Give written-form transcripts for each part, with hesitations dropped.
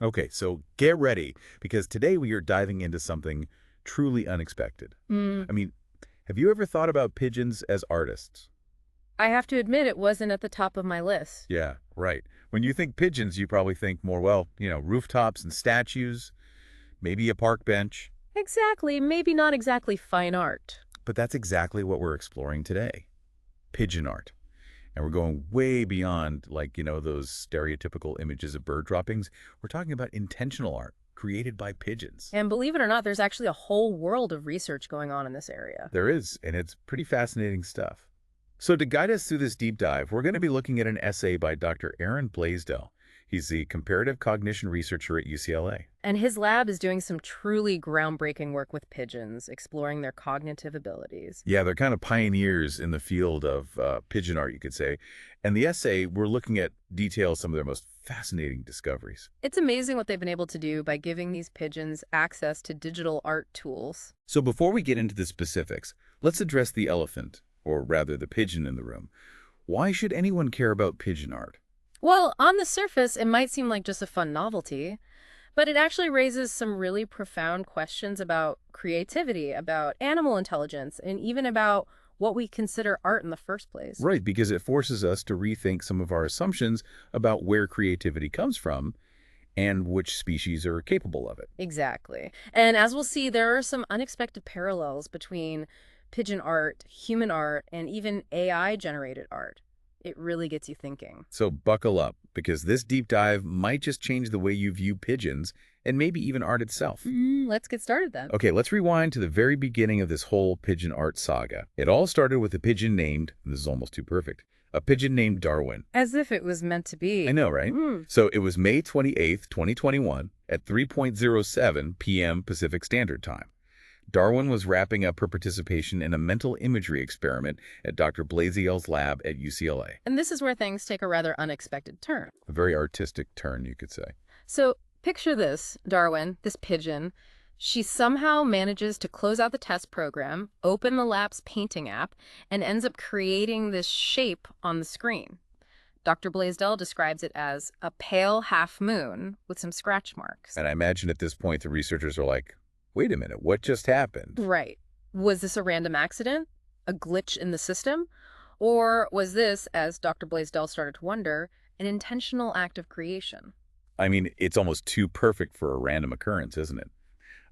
Okay, so get ready, because today we are diving into something truly unexpected. Mm, I mean, have you ever thought about pigeons as artists? I have to admit it wasn't at the top of my list. Yeah, right. When you think pigeons, you probably think more, well, rooftops and statues, maybe a park bench. Exactly, maybe not exactly fine art. But that's exactly what we're exploring today. Pigeon art. And we're going way beyond, like, those stereotypical images of bird droppings. We're talking about intentional art created by pigeons. And believe it or not, there's actually a whole world of research going on in this area. There is, and it's pretty fascinating stuff. So to guide us through this deep dive, we're going to be looking at an essay by Dr. Aaron Blaisdell. He's the comparative cognition researcher at UCLA. And his lab is doing some truly groundbreaking work with pigeons, exploring their cognitive abilities. Yeah, they're kind of pioneers in the field of pigeon art, you could say. And the essay, we're looking at details some of their most fascinating discoveries. It's amazing what they've been able to do by giving these pigeons access to digital art tools. So before we get into the specifics, let's address the elephant, or rather the pigeon in the room. Why should anyone care about pigeon art? Well, on the surface, it might seem like just a fun novelty, but it actually raises some really profound questions about creativity, about animal intelligence, and even about what we consider art in the first place. Right, because it forces us to rethink some of our assumptions about where creativity comes from and which species are capable of it. Exactly. And as we'll see, there are some unexpected parallels between pigeon art, human art, and even AI-generated art. It really gets you thinking. So buckle up, because this deep dive might just change the way you view pigeons and maybe even art itself. Let's get started then. Okay, let's rewind to the very beginning of this whole pigeon art saga. It all started with a pigeon named, this is almost too perfect, a pigeon named Darwin. As if it was meant to be. I know, right? So it was May 28th, 2021 at 3:07 p.m. Pacific Standard Time. Darwin was wrapping up her participation in a mental imagery experiment at Dr. Blaisdell's lab at UCLA. And this is where things take a rather unexpected turn. A very artistic turn, you could say. So picture this, Darwin, this pigeon. She somehow manages to close out the test program, open the lab's painting app, and ends up creating this shape on the screen. Dr. Blaisdell describes it as a pale half moon with some scratch marks. And I imagine at this point the researchers are like, wait a minute, what just happened? Right. Was this a random accident? A glitch in the system? Or was this, as Dr. Blaisdell started to wonder, an intentional act of creation? I mean, it's almost too perfect for a random occurrence, isn't it?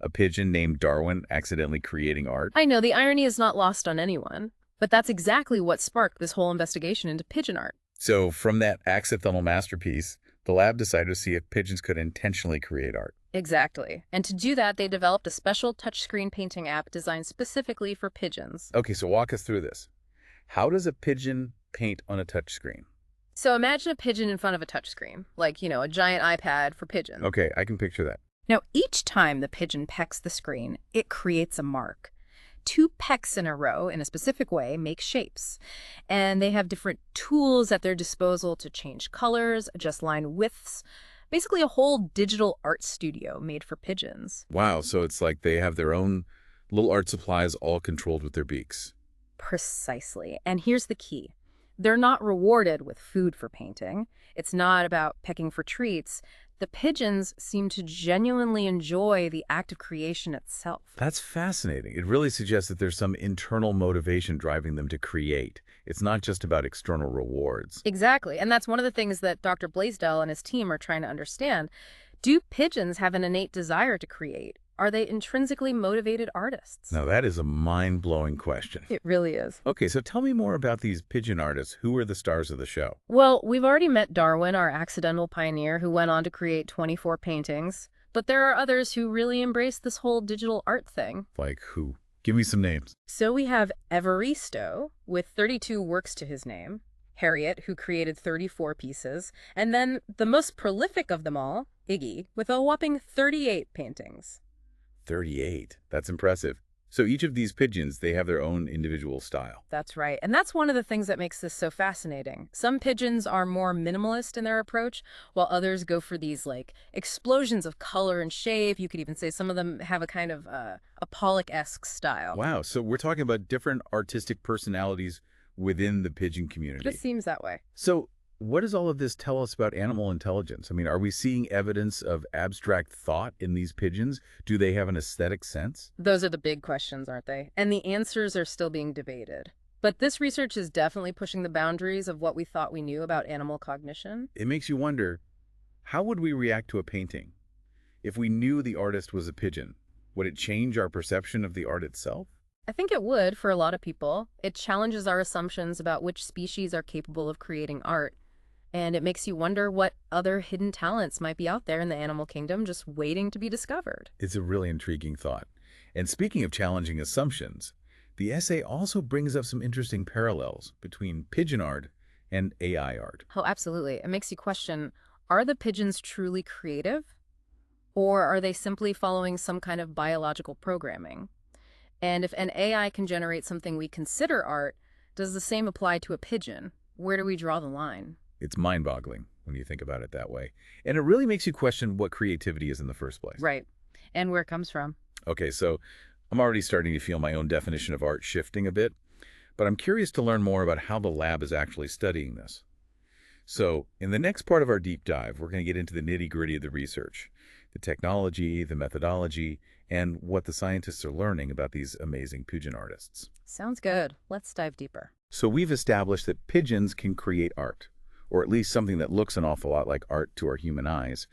A pigeon named Darwin accidentally creating art. I know the irony is not lost on anyone, but that's exactly what sparked this whole investigation into pigeon art. So from that accidental masterpiece, the lab decided to see if pigeons could intentionally create art. Exactly. And to do that, they developed a special touchscreen painting app designed specifically for pigeons. Okay, so walk us through this. How does a pigeon paint on a touchscreen? So imagine a pigeon in front of a touchscreen, like, a giant iPad for pigeons. Okay, I can picture that. Now, each time the pigeon pecks the screen, it creates a mark. Two pecks in a row in a specific way make shapes. And they have different tools at their disposal to change colors, adjust line widths. Basically a whole digital art studio made for pigeons. Wow, so it's like they have their own little art supplies all controlled with their beaks. Precisely. And here's the key. They're not rewarded with food for painting. It's not about pecking for treats. The pigeons seem to genuinely enjoy the act of creation itself. That's fascinating. It really suggests that there's some internal motivation driving them to create. It's not just about external rewards. Exactly. And that's one of the things that Dr. Blaisdell and his team are trying to understand. Do pigeons have an innate desire to create? Are they intrinsically motivated artists? Now, that is a mind-blowing question. It really is. Okay, so tell me more about these pigeon artists. Who are the stars of the show? Well, we've already met Darwin, our accidental pioneer, who went on to create 24 paintings. But there are others who really embrace this whole digital art thing. Like who? Give me some names. So we have Evaristo, with 32 works to his name, Harriet, who created 34 pieces, and then the most prolific of them all, Iggy, with a whopping 38 paintings. 38. That's impressive. So each of these pigeons, they have their own individual style. That's right. And that's one of the things that makes this so fascinating. Some pigeons are more minimalist in their approach, while others go for these explosions of color and shape. You could even say some of them have a kind of a Pollock-esque style. Wow, so we're talking about different artistic personalities within the pigeon It community. just seems that way. So what does all of this tell us about animal intelligence? I mean, are we seeing evidence of abstract thought in these pigeons? Do they have an aesthetic sense? Those are the big questions, aren't they? And the answers are still being debated. But this research is definitely pushing the boundaries of what we thought we knew about animal cognition. It makes you wonder, how would we react to a painting? If we knew the artist was a pigeon, would it change our perception of the art itself? I think it would for a lot of people. It challenges our assumptions about which species are capable of creating art. And it makes you wonder what other hidden talents might be out there in the animal kingdom just waiting to be discovered. It's a really intriguing thought. And speaking of challenging assumptions, the essay also brings up some interesting parallels between pigeon art and AI art. Oh, absolutely. It makes you question, are the pigeons truly creative? Or are they simply following some kind of biological programming? And if an AI can generate something we consider art, does the same apply to a pigeon? Where do we draw the line? It's mind-boggling when you think about it that way. And it really makes you question what creativity is in the first place. Right. And where it comes from. Okay, so I'm already starting to feel my own definition of art shifting a bit, but I'm curious to learn more about how the lab is actually studying this. So, in the next part of our deep dive, we're going to get into the nitty-gritty of the research, the technology, the methodology, and what the scientists are learning about these amazing pigeon artists. Sounds good. Let's dive deeper. So we've established that pigeons can create art, or at least something that looks an awful lot like art to our human eyes.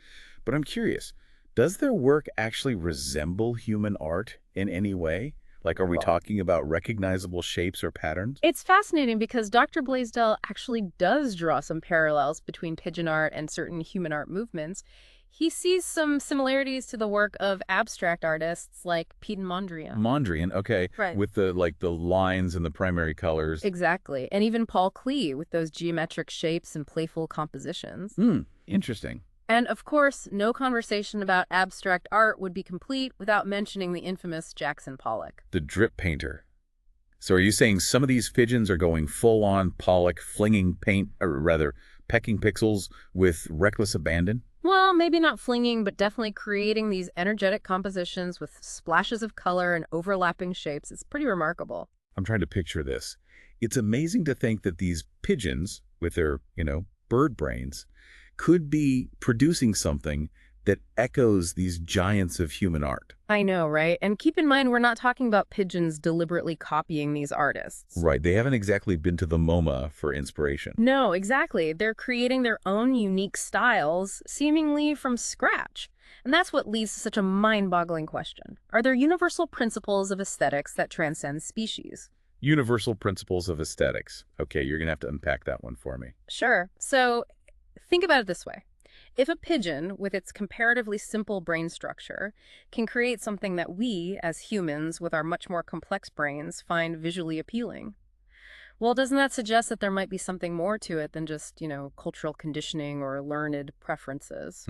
But I'm curious, does their work actually resemble human art in any way? Like, are we talking about recognizable shapes or patterns? It's fascinating because Dr. Blaisdell actually does draw some parallels between pigeon art and certain human art movements. He sees some similarities to the work of abstract artists like Piedmont Mondrian. Mondrian, okay, Right. with the lines and the primary colors. Exactly. And even Paul Klee with those geometric shapes and playful compositions. Interesting. And of course, no conversation about abstract art would be complete without mentioning the infamous Jackson Pollock. The drip painter. So are you saying some of these pigeons are going full-on Pollock, flinging paint, or rather, pecking pixels with reckless abandon? Well, maybe not flinging, but definitely creating these energetic compositions with splashes of color and overlapping shapes. It's pretty remarkable. I'm trying to picture this. It's amazing to think that these pigeons, with their, bird brains, could be producing something that echoes these giants of human art. I know, right? And keep in mind, we're not talking about pigeons deliberately copying these artists. Right, they haven't exactly been to the MoMA for inspiration. No, exactly. They're creating their own unique styles, seemingly from scratch. And that's what leads to such a mind-boggling question. Are there universal principles of aesthetics that transcend species? Universal principles of aesthetics. Okay, you're going to have to unpack that one for me. Sure. So think about it this way. If a pigeon, with its comparatively simple brain structure, can create something that we, as humans, with our much more complex brains, find visually appealing, well, doesn't that suggest that there might be something more to it than just, cultural conditioning or learned preferences?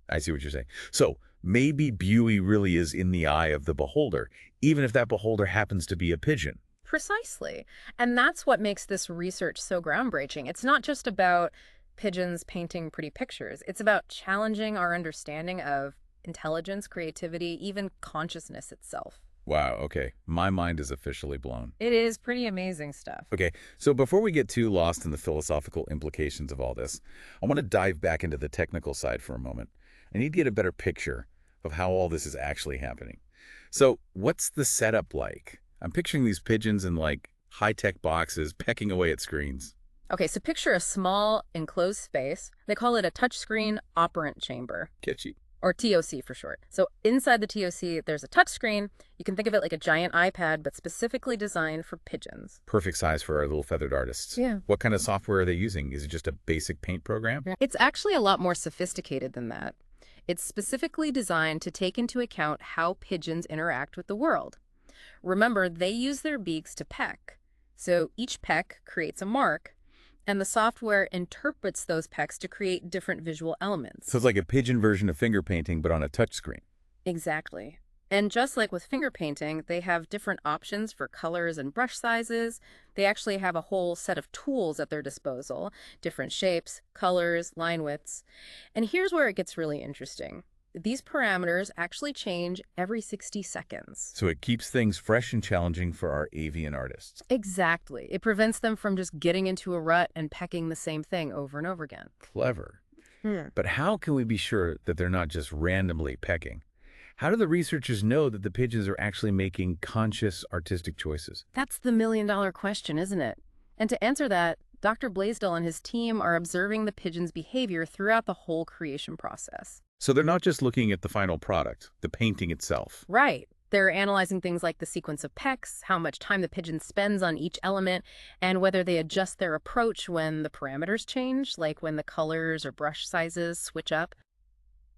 I see what you're saying. So maybe beauty really is in the eye of the beholder, even if that beholder happens to be a pigeon. Precisely. And that's what makes this research so groundbreaking. It's not just about pigeons painting pretty pictures. It's about challenging our understanding of intelligence, creativity, even consciousness itself. Wow, okay. My mind is officially blown. It is pretty amazing stuff. Okay, so before we get too lost in the philosophical implications of all this, I want to dive back into the technical side for a moment. I need to get a better picture of how all this is actually happening. So what's the setup like? I'm picturing these pigeons in high-tech boxes pecking away at screens. Okay, so picture a small enclosed space. They call it a touchscreen operant chamber, Kitschy. or TOC for short. So inside the TOC, there's a touchscreen. You can think of it like a giant iPad, but specifically designed for pigeons. Perfect size for our little feathered artists. Yeah. What kind of software are they using? Is it just a basic paint program? It's actually a lot more sophisticated than that. It's specifically designed to take into account how pigeons interact with the world. Remember, they use their beaks to peck. So each peck creates a mark, and the software interprets those pecks to create different visual elements. So it's like a pigeon version of finger painting, but on a touchscreen. Exactly. And just like with finger painting, they have different options for colors and brush sizes. They actually have a whole set of tools at their disposal, different shapes, colors, line widths. And here's where it gets really interesting. These parameters actually change every 60 seconds. So it keeps things fresh and challenging for our avian artists. Exactly. It prevents them from just getting into a rut and pecking the same thing over and over again. Clever. Hmm. But how can we be sure that they're not just randomly pecking? How do the researchers know that the pigeons are actually making conscious artistic choices? That's the million-dollar question, isn't it? And to answer that, Dr. Blaisdell and his team are observing the pigeon's behavior throughout the whole creation process. So they're not just looking at the final product, the painting itself. Right. They're analyzing things like the sequence of pecks, how much time the pigeon spends on each element, and whether they adjust their approach when the parameters change, like when the colors or brush sizes switch up.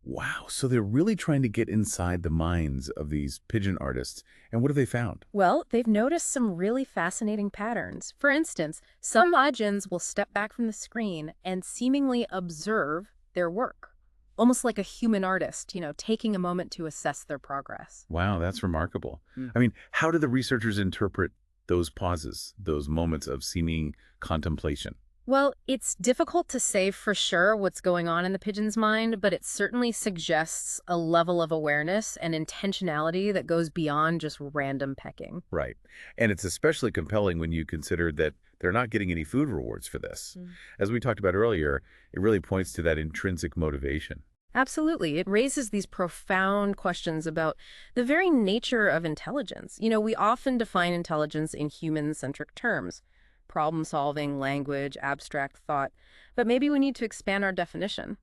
Wow, so they're really trying to get inside the minds of these pigeon artists. And what have they found? Well, they've noticed some really fascinating patterns. For instance, some pigeons will step back from the screen and seemingly observe their work, almost like a human artist, taking a moment to assess their progress. Wow, that's remarkable. Mm. I mean, how do the researchers interpret those pauses, those moments of seeming contemplation? Well, it's difficult to say for sure what's going on in the pigeon's mind, but it certainly suggests a level of awareness and intentionality that goes beyond just random pecking. Right. And it's especially compelling when you consider that they're not getting any food rewards for this. Mm. As we talked about earlier, it really points to that intrinsic motivation. Absolutely. It raises these profound questions about the very nature of intelligence. We often define intelligence in human-centric terms: problem solving, language, abstract thought. But maybe we need to expand our definition.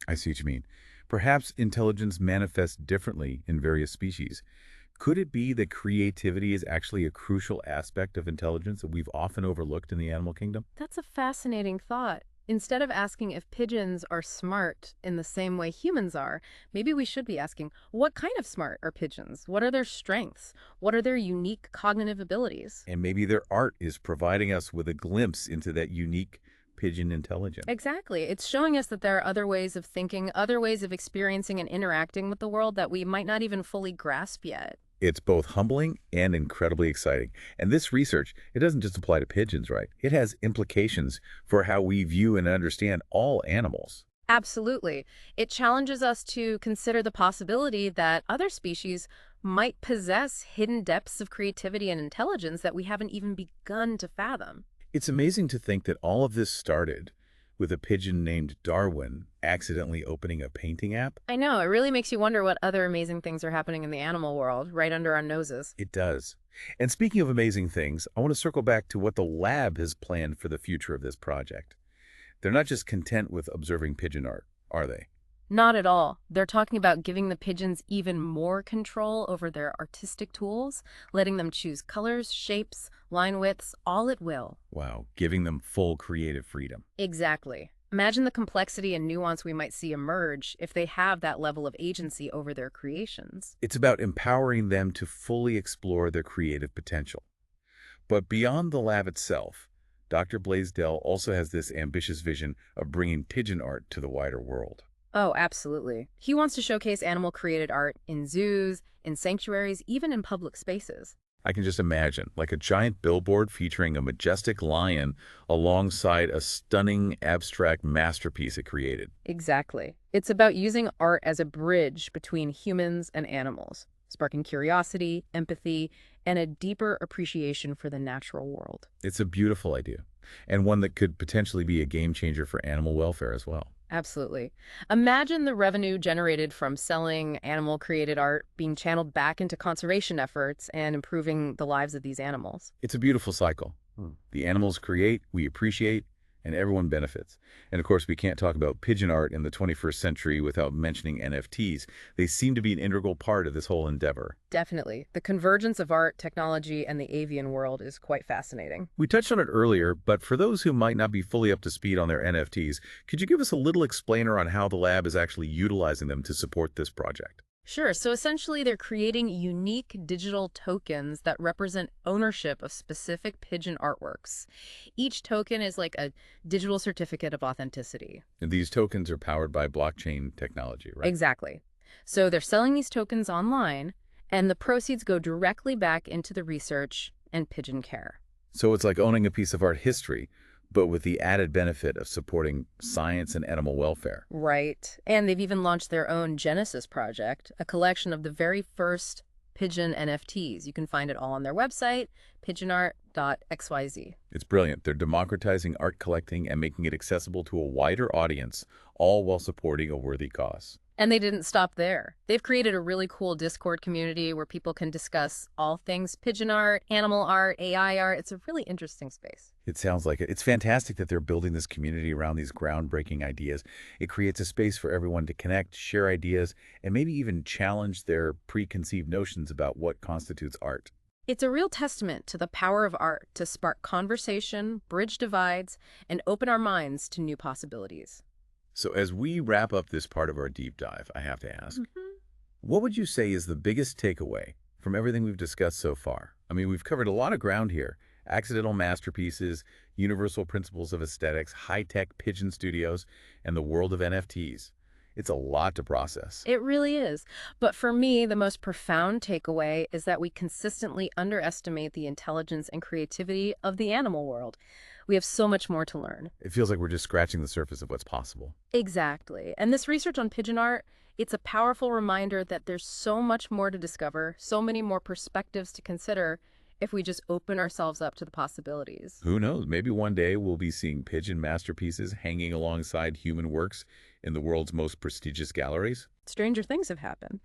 I see what you mean. Perhaps intelligence manifests differently in various species. Could it be that creativity is actually a crucial aspect of intelligence that we've often overlooked in the animal kingdom? That's a fascinating thought. Instead of asking if pigeons are smart in the same way humans are, maybe we should be asking, what kind of smart are pigeons? What are their strengths? What are their unique cognitive abilities? And maybe their art is providing us with a glimpse into that unique pigeon intelligence. Exactly. It's showing us that there are other ways of thinking, other ways of experiencing and interacting with the world that we might not even fully grasp yet. It's both humbling and incredibly exciting. And this research, it doesn't just apply to pigeons, right? It has implications for how we view and understand all animals. Absolutely. It challenges us to consider the possibility that other species might possess hidden depths of creativity and intelligence that we haven't even begun to fathom. It's amazing to think that all of this started with a pigeon named Darwin accidentally opening a painting app. I know, it really makes you wonder what other amazing things are happening in the animal world, right under our noses. It does. And speaking of amazing things, I want to circle back to what the lab has planned for the future of this project. They're not just content with observing pigeon art, are they? Not at all. They're talking about giving the pigeons even more control over their artistic tools, letting them choose colors, shapes, line widths, all at will. Wow, giving them full creative freedom. Exactly. Imagine the complexity and nuance we might see emerge if they have that level of agency over their creations. It's about empowering them to fully explore their creative potential. But beyond the lab itself, Dr. Blaisdell also has this ambitious vision of bringing pigeon art to the wider world. Oh, absolutely. He wants to showcase animal-created art in zoos, in sanctuaries, even in public spaces. I can just imagine, like a giant billboard featuring a majestic lion alongside a stunning abstract masterpiece it created. Exactly. It's about using art as a bridge between humans and animals, sparking curiosity, empathy, and a deeper appreciation for the natural world. It's a beautiful idea, and one that could potentially be a game changer for animal welfare as well. Absolutely. Imagine the revenue generated from selling animal-created art being channeled back into conservation efforts and improving the lives of these animals. It's a beautiful cycle. The animals create, we appreciate, and everyone benefits. And of course, we can't talk about pigeon art in the 21st century without mentioning NFTs. They seem to be an integral part of this whole endeavor. Definitely. The convergence of art, technology, and the avian world is quite fascinating. We touched on it earlier, but for those who might not be fully up to speed on their NFTs, could you give us a little explainer on how the lab is actually utilizing them to support this project? Sure. So essentially, they're creating unique digital tokens that represent ownership of specific pigeon artworks. Each token is like a digital certificate of authenticity. And these tokens are powered by blockchain technology, right? Exactly. So they're selling these tokens online, and the proceeds go directly back into the research and pigeon care. So it's like owning a piece of art history, but with the added benefit of supporting science and animal welfare. Right. And they've even launched their own Genesis project, a collection of the very first pigeon NFTs. You can find it all on their website, pigeonart.xyz. It's brilliant. They're democratizing art collecting and making it accessible to a wider audience, all while supporting a worthy cause. And they didn't stop there. They've created a really cool Discord community where people can discuss all things pigeon art, animal art, AI art. It's a really interesting space. It sounds like it. It's fantastic that they're building this community around these groundbreaking ideas. It creates a space for everyone to connect, share ideas, and maybe even challenge their preconceived notions about what constitutes art. It's a real testament to the power of art to spark conversation, bridge divides, and open our minds to new possibilities. So as we wrap up this part of our deep dive, I have to ask, what would you say is the biggest takeaway from everything we've discussed so far? I mean, we've covered a lot of ground here. Accidental masterpieces, universal principles of aesthetics, high-tech pigeon studios, and the world of NFTs. It's a lot to process. It really is. But for me, the most profound takeaway is that we consistently underestimate the intelligence and creativity of the animal world. We have so much more to learn. It feels like we're just scratching the surface of what's possible. Exactly. And this research on pigeon art, it's a powerful reminder that there's so much more to discover, so many more perspectives to consider if we just open ourselves up to the possibilities. Who knows? Maybe one day we'll be seeing pigeon masterpieces hanging alongside human works in the world's most prestigious galleries. Stranger things have happened.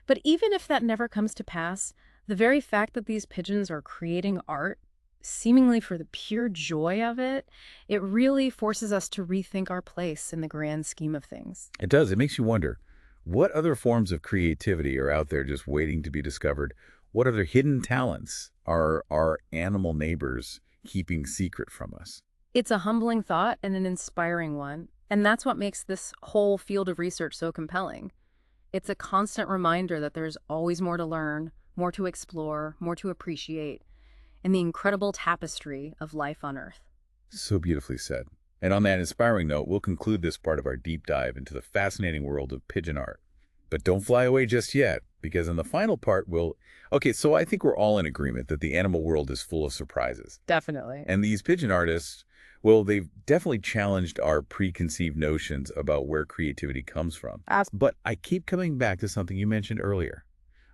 But even if that never comes to pass, the very fact that these pigeons are creating art, seemingly for the pure joy of it, it really forces us to rethink our place in the grand scheme of things. It does. It makes you wonder, what other forms of creativity are out there just waiting to be discovered? What other hidden talents are our animal neighbors keeping secret from us? It's a humbling thought and an inspiring one. And that's what makes this whole field of research so compelling. It's a constant reminder that there's always more to learn, more to explore, more to appreciate, in the incredible tapestry of life on Earth. So beautifully said. And on that inspiring note, we'll conclude this part of our deep dive into the fascinating world of pigeon art. But don't fly away just yet, because in the final part, so I think we're all in agreement that the animal world is full of surprises. Definitely. And these pigeon artists, well, they've definitely challenged our preconceived notions about where creativity comes from. But I keep coming back to something you mentioned earlier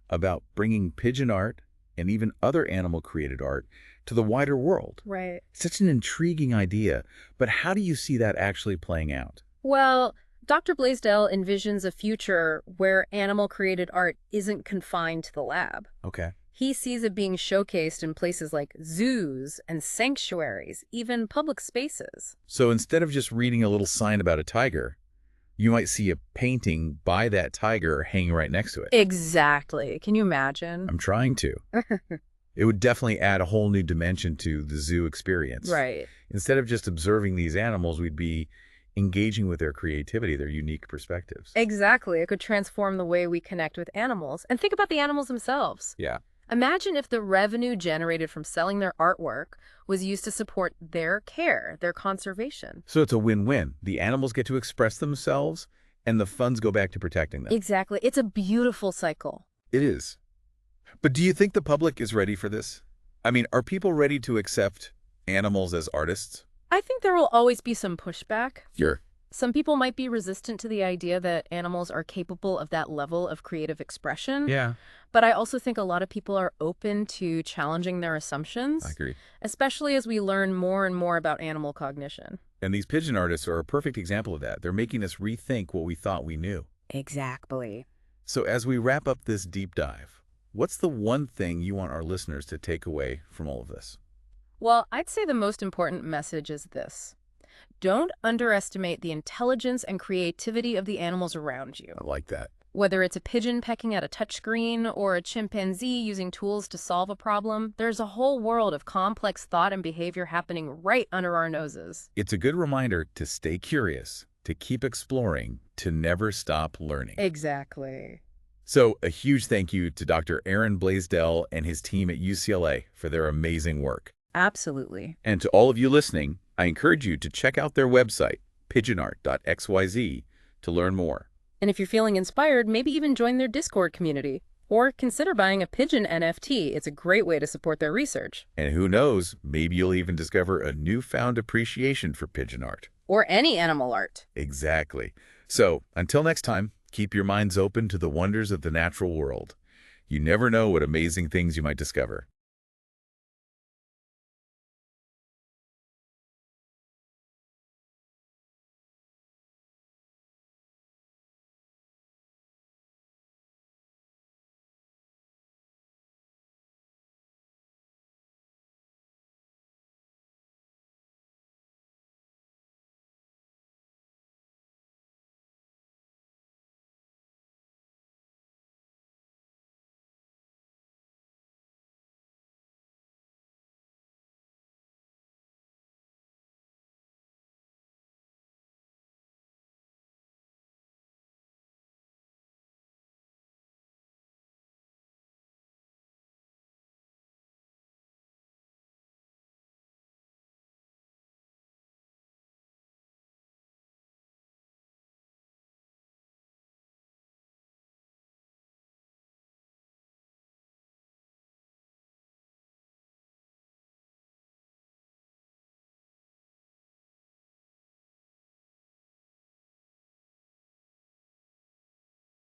about bringing pigeon art and even other animal-created art to the wider world. Right. Such an intriguing idea, but how do you see that actually playing out? Well, Dr. Blaisdell envisions a future where animal-created art isn't confined to the lab. Okay. He sees it being showcased in places like zoos and sanctuaries, even public spaces. So instead of just reading a little sign about a tiger, you might see a painting by that tiger hanging right next to it. Exactly. Can you imagine? I'm trying to. It would definitely add a whole new dimension to the zoo experience. Right. Instead of just observing these animals, we'd be engaging with their creativity, their unique perspectives. Exactly. It could transform the way we connect with animals. And think about the animals themselves. Yeah. Imagine if the revenue generated from selling their artwork was used to support their care, their conservation. So it's a win-win. The animals get to express themselves, and the funds go back to protecting them. Exactly. It's a beautiful cycle. It is. But do you think the public is ready for this? I mean, are people ready to accept animals as artists? I think there will always be some pushback. Sure. Some people might be resistant to the idea that animals are capable of that level of creative expression. Yeah. But I also think a lot of people are open to challenging their assumptions. I agree. Especially as we learn more and more about animal cognition. And these pigeon artists are a perfect example of that. They're making us rethink what we thought we knew. Exactly. So as we wrap up this deep dive, what's the one thing you want our listeners to take away from all of this? Well, I'd say the most important message is this. Don't underestimate the intelligence and creativity of the animals around you. I like that. Whether it's a pigeon pecking at a touchscreen or a chimpanzee using tools to solve a problem, there's a whole world of complex thought and behavior happening right under our noses. It's a good reminder to stay curious, to keep exploring, to never stop learning. Exactly. So a huge thank you to Dr. Aaron Blaisdell and his team at UCLA for their amazing work. Absolutely. And to all of you listening, I encourage you to check out their website, pigeonart.xyz, to learn more. And if you're feeling inspired, maybe even join their Discord community. Or consider buying a pigeon NFT. It's a great way to support their research. And who knows, maybe you'll even discover a newfound appreciation for pigeon art. Or any animal art. Exactly. So, until next time, keep your minds open to the wonders of the natural world. You never know what amazing things you might discover.